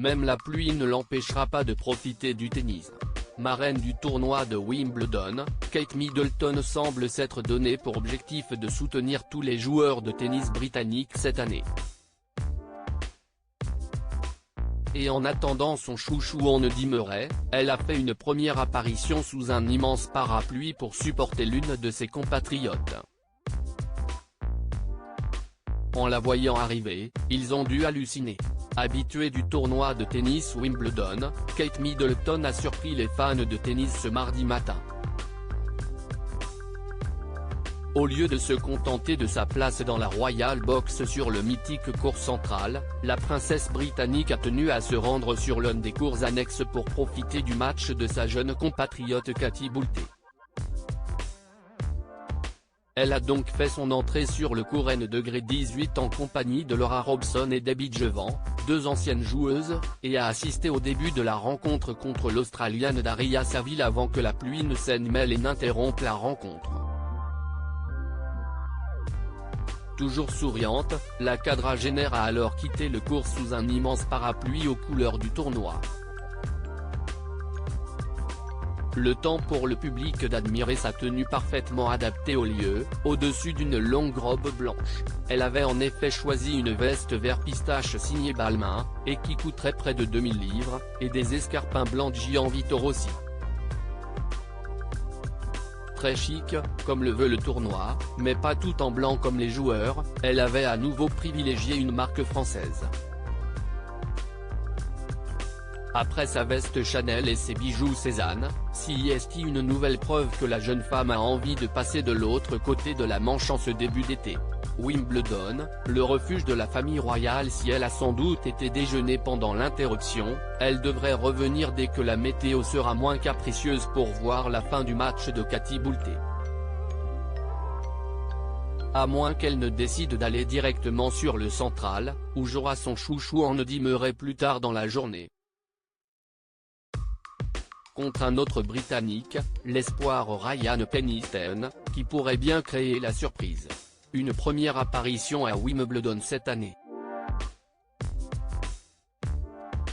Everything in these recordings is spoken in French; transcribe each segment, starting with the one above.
Même la pluie ne l'empêchera pas de profiter du tennis. Marraine du tournoi de Wimbledon, Kate Middleton semble s'être donné pour objectif de soutenir tous les joueurs de tennis britanniques cette année. Et en attendant son chouchou Andy Murray, elle a fait une première apparition sous un immense parapluie pour supporter l'une de ses compatriotes. En la voyant arriver, ils ont dû halluciner. Habituée du tournoi de tennis Wimbledon, Kate Middleton a surpris les fans de tennis ce mardi matin. Au lieu de se contenter de sa place dans la Royal Box sur le mythique court central, la princesse britannique a tenu à se rendre sur l'un des cours annexes pour profiter du match de sa jeune compatriote Katie Boulter. Elle a donc fait son entrée sur le court N-18 en compagnie de Laura Robson et Debbie Jevant, deux anciennes joueuses, et a assisté au début de la rencontre contre l'Australienne Daria Saville avant que la pluie ne s'en mêle et n'interrompe la rencontre. Toujours souriante, la quadragénaire a alors quitté le court sous un immense parapluie aux couleurs du tournoi. Le temps pour le public d'admirer sa tenue parfaitement adaptée au lieu, au-dessus d'une longue robe blanche. Elle avait en effet choisi une veste vert pistache signée Balmain, et qui coûterait près de 2000 livres, et des escarpins blancs de Gianvito Rossi. Très chic, comme le veut le tournoi, mais pas tout en blanc comme les joueurs, elle avait à nouveau privilégié une marque française. Après sa veste Chanel et ses bijoux Cézanne, s'y est une nouvelle preuve que la jeune femme a envie de passer de l'autre côté de la Manche en ce début d'été. Wimbledon, le refuge de la famille royale. Si elle a sans doute été déjeuner pendant l'interruption, elle devrait revenir dès que la météo sera moins capricieuse pour voir la fin du match de Katie Boulter. À moins qu'elle ne décide d'aller directement sur le central, où jouera son chouchou Andy Murray plus tard dans la journée. Contre un autre Britannique, l'espoir Ryan Peniston, qui pourrait bien créer la surprise. Une première apparition à Wimbledon cette année.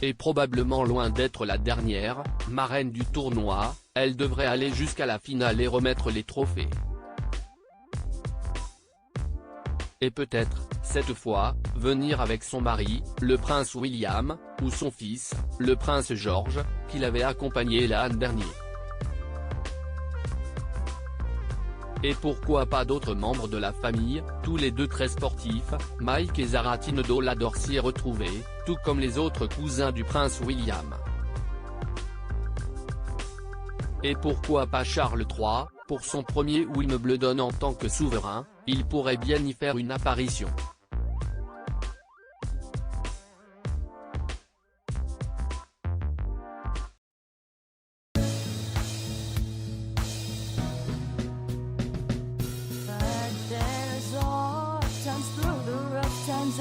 Et probablement loin d'être la dernière, marraine du tournoi, elle devrait aller jusqu'à la finale et remettre les trophées. Et peut-être, cette fois, venir avec son mari, le prince William, ou son fils, le prince George, qui l'avait accompagné l'an dernier. Et pourquoi pas d'autres membres de la famille, tous les deux très sportifs, Mike et Zara Tinedo l'adorent s'y retrouver, tout comme les autres cousins du prince William. Et pourquoi pas Charles III, pour son premier Wimbledon en tant que souverain, il pourrait bien y faire une apparition.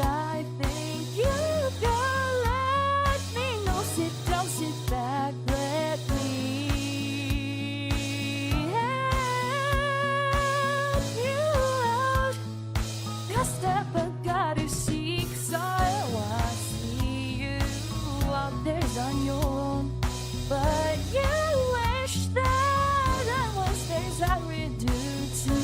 I think you can let me know. Sit down, sit back, let me help you out. The step I gotta seek, so I see you out there's on your own. But you wish that I was theirs, I would do too.